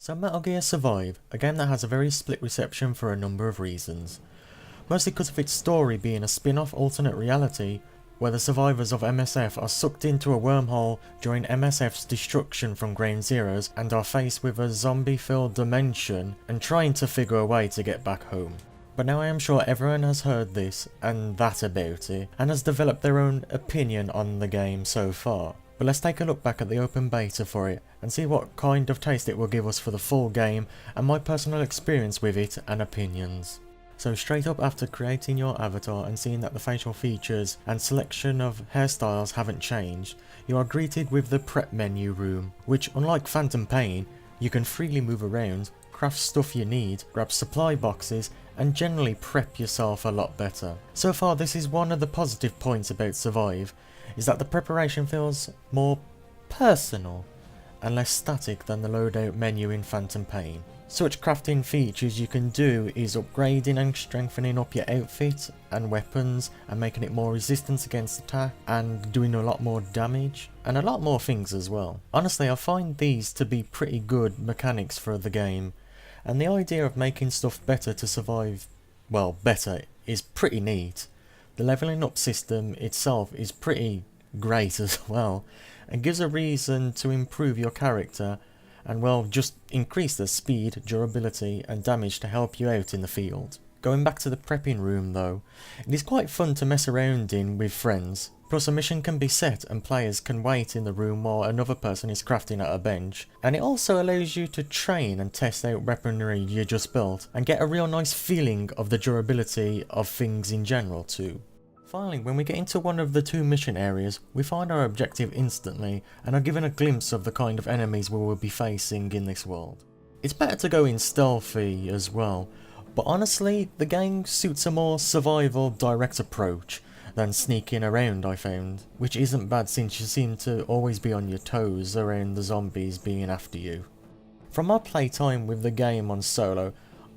So Metal Gear Survive, a game that has a very split reception for a number of reasons. Mostly because of its story being a spin-off alternate reality, where the survivors of MSF are sucked into a wormhole during MSF's destruction from Ground Zeroes and are faced with a zombie-filled dimension and trying to figure a way to get back home. But now I am sure everyone has heard this and that about it, and has developed their own opinion on the game so far. But let's take a look back at the open beta for it and see what kind of taste it will give us for the full game and my personal experience with it and opinions. So straight up after creating your avatar and seeing that the facial features and selection of hairstyles haven't changed, you are greeted with the prep menu room, which unlike Phantom Pain, you can freely move around, craft stuff you need, grab supply boxes and generally prep yourself a lot better. So far this is one of the positive points about Survive, is that the preparation feels more personal and less static than the loadout menu in Phantom Pain. Such crafting features you can do is upgrading and strengthening up your outfit and weapons and making it more resistant against attack and doing a lot more damage and a lot more things as well. Honestly, I find these to be pretty good mechanics for the game, and the idea of making stuff better to survive, well, better, is pretty neat. The leveling up system itself is pretty great as well, and gives a reason to improve your character and well, just increase the speed, durability and damage to help you out in the field. Going back to the prepping room though, it is quite fun to mess around in with friends, plus a mission can be set and players can wait in the room while another person is crafting at a bench, and it also allows you to train and test out weaponry you just built and get a real nice feeling of the durability of things in general too. Finally, when we get into one of the two mission areas, we find our objective instantly and are given a glimpse of the kind of enemies we will be facing in this world. It's better to go in stealthy as well, but honestly the game suits a more survival direct approach than sneaking around I found, which isn't bad since you seem to always be on your toes around the zombies being after you. From my playtime with the game on solo,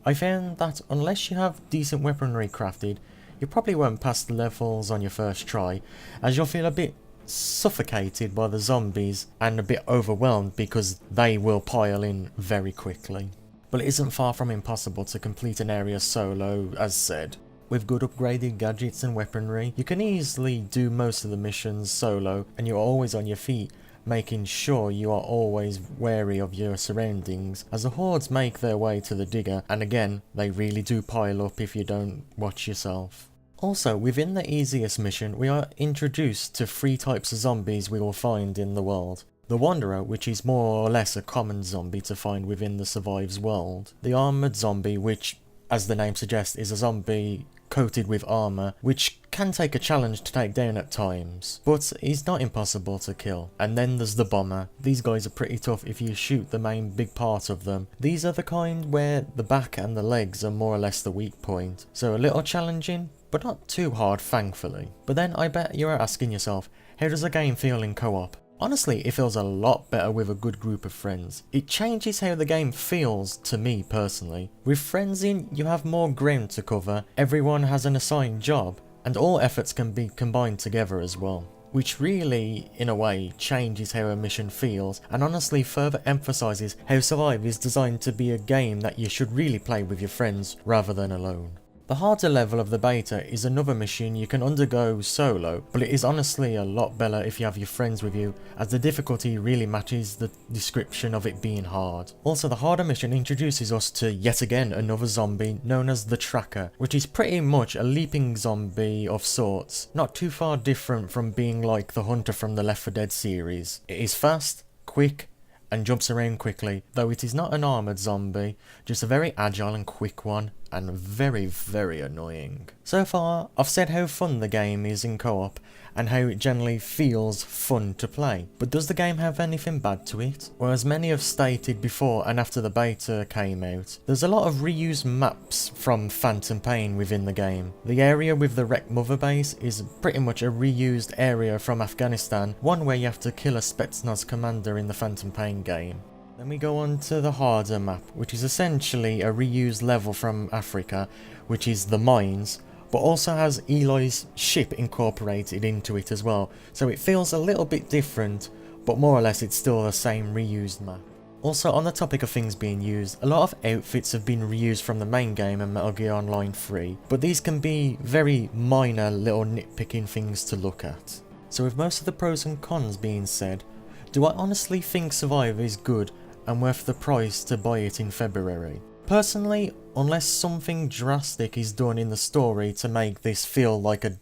I found that unless you have decent weaponry crafted, you probably won't pass the levels on your first try, as you'll feel a bit suffocated by the zombies and a bit overwhelmed because they will pile in very quickly. But it isn't far from impossible to complete an area solo, as said. With good upgraded gadgets and weaponry, you can easily do most of the missions solo and you're always on your feet, making sure you are always wary of your surroundings as the hordes make their way to the digger, and again they really do pile up if you don't watch yourself. Also, within the easiest mission we are introduced to 3 types of zombies we will find in the world. The Wanderer, which is more or less a common zombie to find within the Survives world. The Armoured Zombie, which, as the name suggests, is a zombie coated with armour, which can take a challenge to take down at times, but is not impossible to kill. And then there's the Bomber. These guys are pretty tough if you shoot the main big part of them. These are the kind where the back and the legs are more or less the weak point, so a little challenging, but not too hard thankfully. But then I bet you are asking yourself, how does a game feel in co-op? Honestly, it feels a lot better with a good group of friends. It changes how the game feels to me personally. With friends in, you have more ground to cover, everyone has an assigned job, and all efforts can be combined together as well. Which really, in a way, changes how a mission feels, and honestly further emphasises how Survive is designed to be a game that you should really play with your friends rather than alone. The harder level of the beta is another mission you can undergo solo, but it is honestly a lot better if you have your friends with you, as the difficulty really matches the description of it being hard. Also, the harder mission introduces us to yet again another zombie known as the Tracker, which is pretty much a leaping zombie of sorts, not too far different from being like the Hunter from the Left 4 Dead series. It is fast, quick, and jumps around quickly, though it is not an armoured zombie, just a very agile and quick one, and very, very annoying. So far, I've said how fun the game is in co-op, and how it generally feels fun to play. But does the game have anything bad to it? Well, as many have stated before and after the beta came out, there's a lot of reused maps from Phantom Pain within the game. The area with the wrecked mother base is pretty much a reused area from Afghanistan, one where you have to kill a Spetsnaz commander in the Phantom Pain game. Then we go on to the harder map, which is essentially a reused level from Africa, which is the mines, but also has Eli's ship incorporated into it as well, so it feels a little bit different, but more or less it's still the same reused map. Also, on the topic of things being used, a lot of outfits have been reused from the main game and Metal Gear Online 3, but these can be very minor little nitpicking things to look at. So with most of the pros and cons being said, do I honestly think Survivor is good and worth the price to buy it in February? Personally, unless something drastic is done in the story to make this feel like a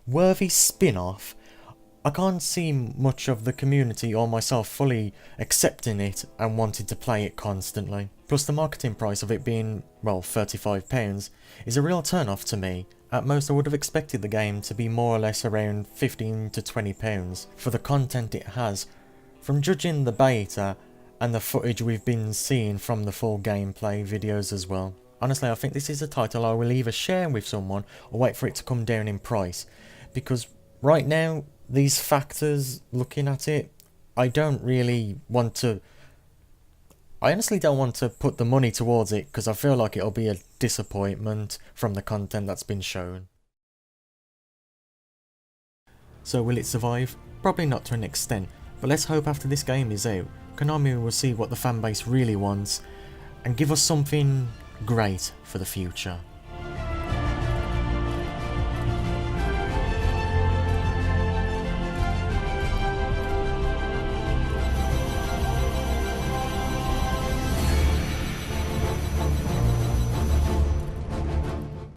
worthy spin-off, I can't see much of the community or myself fully accepting it and wanting to play it constantly. Plus the marketing price of it being, well, £35 is a real turn-off to me. At most I would have expected the game to be more or less around £15 to £20 for the content it has, from judging the beta and the footage we've been seeing from the full gameplay videos as well. Honestly, I think this is a title I will either share with someone or wait for it to come down in price, because right now, these factors, looking at it, I honestly don't want to put the money towards it because I feel like it'll be a disappointment from the content that's been shown. So will it survive? Probably not to an extent, but let's hope after this game is out, Konami will see what the fanbase really wants and give us something great for the future.